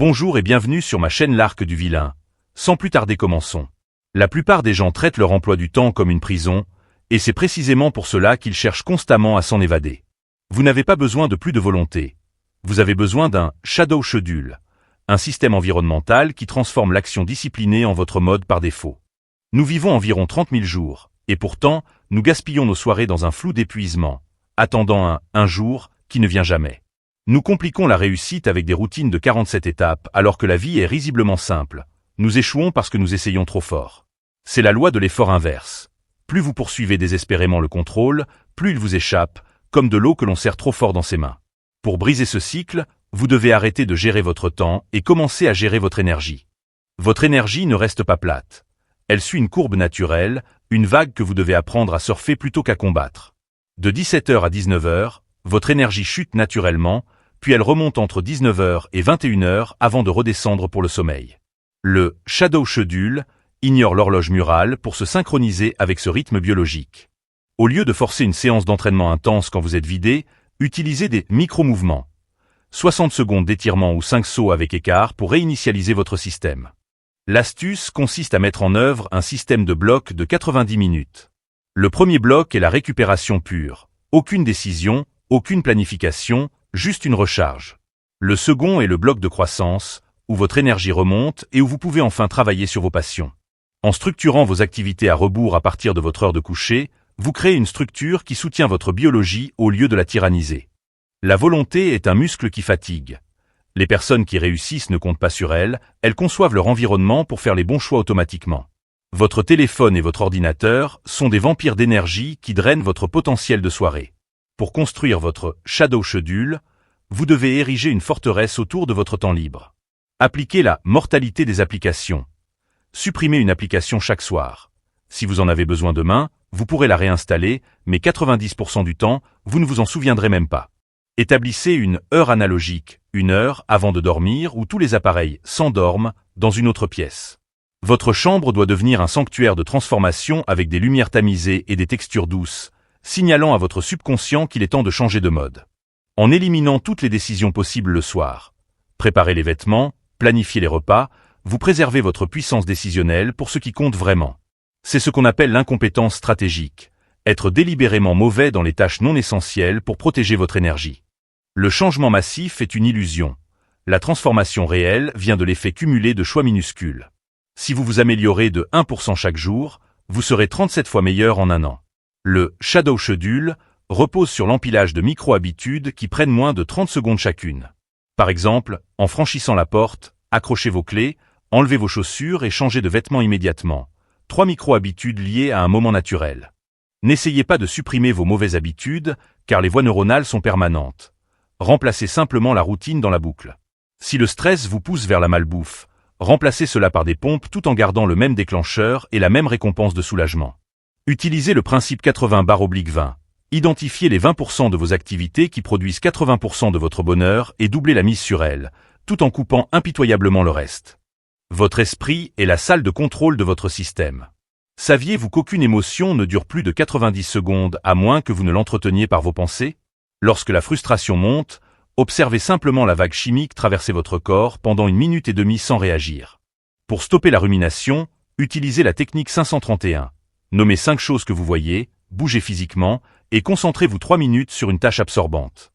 Bonjour et bienvenue sur ma chaîne L'Arc du Vilain. Sans plus tarder, commençons. La plupart des gens traitent leur emploi du temps comme une prison, et c'est précisément pour cela qu'ils cherchent constamment à s'en évader. Vous n'avez pas besoin de plus de volonté. Vous avez besoin d'un shadow schedule, un système environnemental qui transforme l'action disciplinée en votre mode par défaut. Nous vivons environ 30 000 jours, et pourtant, nous gaspillons nos soirées dans un flou d'épuisement, attendant un jour qui ne vient jamais. Nous compliquons la réussite avec des routines de 47 étapes alors que la vie est risiblement simple. Nous échouons parce que nous essayons trop fort. C'est la loi de l'effort inverse. Plus vous poursuivez désespérément le contrôle, plus il vous échappe, comme de l'eau que l'on serre trop fort dans ses mains. Pour briser ce cycle, vous devez arrêter de gérer votre temps et commencer à gérer votre énergie. Votre énergie ne reste pas plate. Elle suit une courbe naturelle, une vague que vous devez apprendre à surfer plutôt qu'à combattre. De 17h à 19h, votre énergie chute naturellement, puis elle remonte entre 19h et 21h avant de redescendre pour le sommeil. Le shadow schedule ignore l'horloge murale pour se synchroniser avec ce rythme biologique. Au lieu de forcer une séance d'entraînement intense quand vous êtes vidé, utilisez des micro-mouvements. 60 secondes d'étirement ou 5 sauts avec écart pour réinitialiser votre système. L'astuce consiste à mettre en œuvre un système de blocs de 90 minutes. Le premier bloc est la récupération pure. Aucune décision, aucune planification, juste une recharge. Le second est le bloc de croissance, où votre énergie remonte et où vous pouvez enfin travailler sur vos passions. En structurant vos activités à rebours à partir de votre heure de coucher, vous créez une structure qui soutient votre biologie au lieu de la tyranniser. La volonté est un muscle qui fatigue. Les personnes qui réussissent ne comptent pas sur elles, elles conçoivent leur environnement pour faire les bons choix automatiquement. Votre téléphone et votre ordinateur sont des vampires d'énergie qui drainent votre potentiel de soirée. Pour construire votre shadow schedule, vous devez ériger une forteresse autour de votre temps libre. Appliquez la mortalité des applications. Supprimez une application chaque soir. Si vous en avez besoin demain, vous pourrez la réinstaller, mais 90% du temps, vous ne vous en souviendrez même pas. Établissez une heure analogique, une heure avant de dormir où tous les appareils s'endorment dans une autre pièce. Votre chambre doit devenir un sanctuaire de transformation avec des lumières tamisées et des textures douces, signalant à votre subconscient qu'il est temps de changer de mode. En éliminant toutes les décisions possibles le soir, préparez les vêtements, planifiez les repas, vous préservez votre puissance décisionnelle pour ce qui compte vraiment. C'est ce qu'on appelle l'incompétence stratégique, être délibérément mauvais dans les tâches non essentielles pour protéger votre énergie. Le changement massif est une illusion. La transformation réelle vient de l'effet cumulé de choix minuscules. Si vous vous améliorez de 1% chaque jour, vous serez 37 fois meilleur en un an. Le shadow schedule repose sur l'empilage de micro-habitudes qui prennent moins de 30 secondes chacune. Par exemple, en franchissant la porte, accrochez vos clés, enlevez vos chaussures et changez de vêtements immédiatement. 3 micro-habitudes liées à un moment naturel. N'essayez pas de supprimer vos mauvaises habitudes, car les voies neuronales sont permanentes. Remplacez simplement la routine dans la boucle. Si le stress vous pousse vers la malbouffe, remplacez cela par des pompes tout en gardant le même déclencheur et la même récompense de soulagement. Utilisez le principe 80/20. Identifiez les 20% de vos activités qui produisent 80% de votre bonheur et doublez la mise sur elles, tout en coupant impitoyablement le reste. Votre esprit est la salle de contrôle de votre système. Saviez-vous qu'aucune émotion ne dure plus de 90 secondes à moins que vous ne l'entreteniez par vos pensées? Lorsque la frustration monte, observez simplement la vague chimique traverser votre corps pendant 1 minute et demie sans réagir. Pour stopper la rumination, utilisez la technique 531. Nommez 5 choses que vous voyez, bougez physiquement, et concentrez-vous 3 minutes sur une tâche absorbante.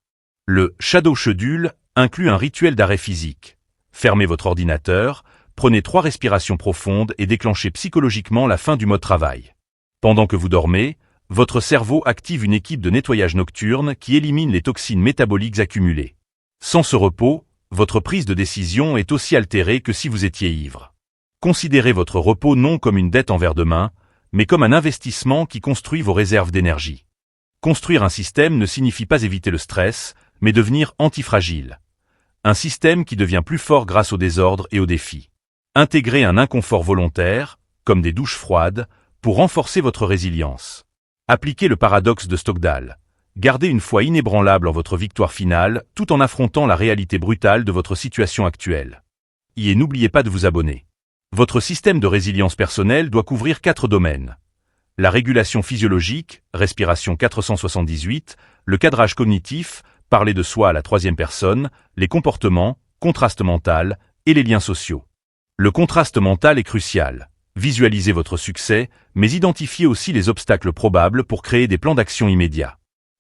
Le shadow schedule inclut un rituel d'arrêt physique. Fermez votre ordinateur, prenez 3 respirations profondes et déclenchez psychologiquement la fin du mode travail. Pendant que vous dormez, votre cerveau active une équipe de nettoyage nocturne qui élimine les toxines métaboliques accumulées. Sans ce repos, votre prise de décision est aussi altérée que si vous étiez ivre. Considérez votre repos non comme une dette envers demain, mais comme un investissement qui construit vos réserves d'énergie. Construire un système ne signifie pas éviter le stress, mais devenir antifragile. Un système qui devient plus fort grâce au désordre et aux défis. Intégrez un inconfort volontaire, comme des douches froides, pour renforcer votre résilience. Appliquez le paradoxe de Stockdale. Gardez une foi inébranlable en votre victoire finale, tout en affrontant la réalité brutale de votre situation actuelle. Et n'oubliez pas de vous abonner. Votre système de résilience personnelle doit couvrir 4 domaines. La régulation physiologique, respiration 478, le cadrage cognitif, parler de soi à la 3e personne, les comportements, contraste mental, et les liens sociaux. Le contraste mental est crucial. Visualisez votre succès, mais identifiez aussi les obstacles probables pour créer des plans d'action immédiats.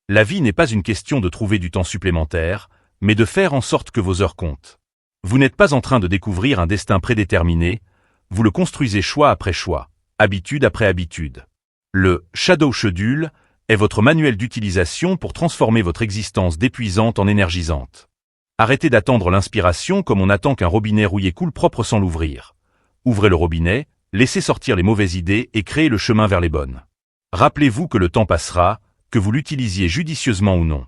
La vie n'est pas une question de trouver du temps supplémentaire, mais de faire en sorte que vos heures comptent. Vous n'êtes pas en train de découvrir un destin prédéterminé, vous le construisez choix après choix, habitude après habitude. Le Shadow Schedule est votre manuel d'utilisation pour transformer votre existence d'épuisante en énergisante. Arrêtez d'attendre l'inspiration comme on attend qu'un robinet rouillé coule propre sans l'ouvrir. Ouvrez le robinet, laissez sortir les mauvaises idées et créez le chemin vers les bonnes. Rappelez-vous que le temps passera, que vous l'utilisiez judicieusement ou non.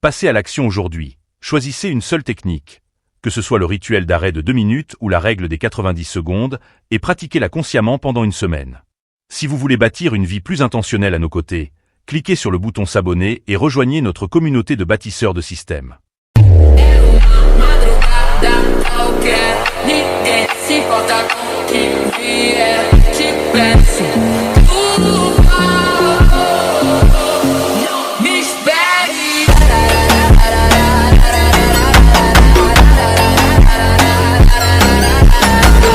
Passez à l'action aujourd'hui. Choisissez une seule technique, que ce soit le rituel d'arrêt de 2 minutes ou la règle des 90 secondes, et pratiquez-la consciemment pendant une semaine. Si vous voulez bâtir une vie plus intentionnelle à nos côtés, cliquez sur le bouton s'abonner et rejoignez notre communauté de bâtisseurs de systèmes. Okay.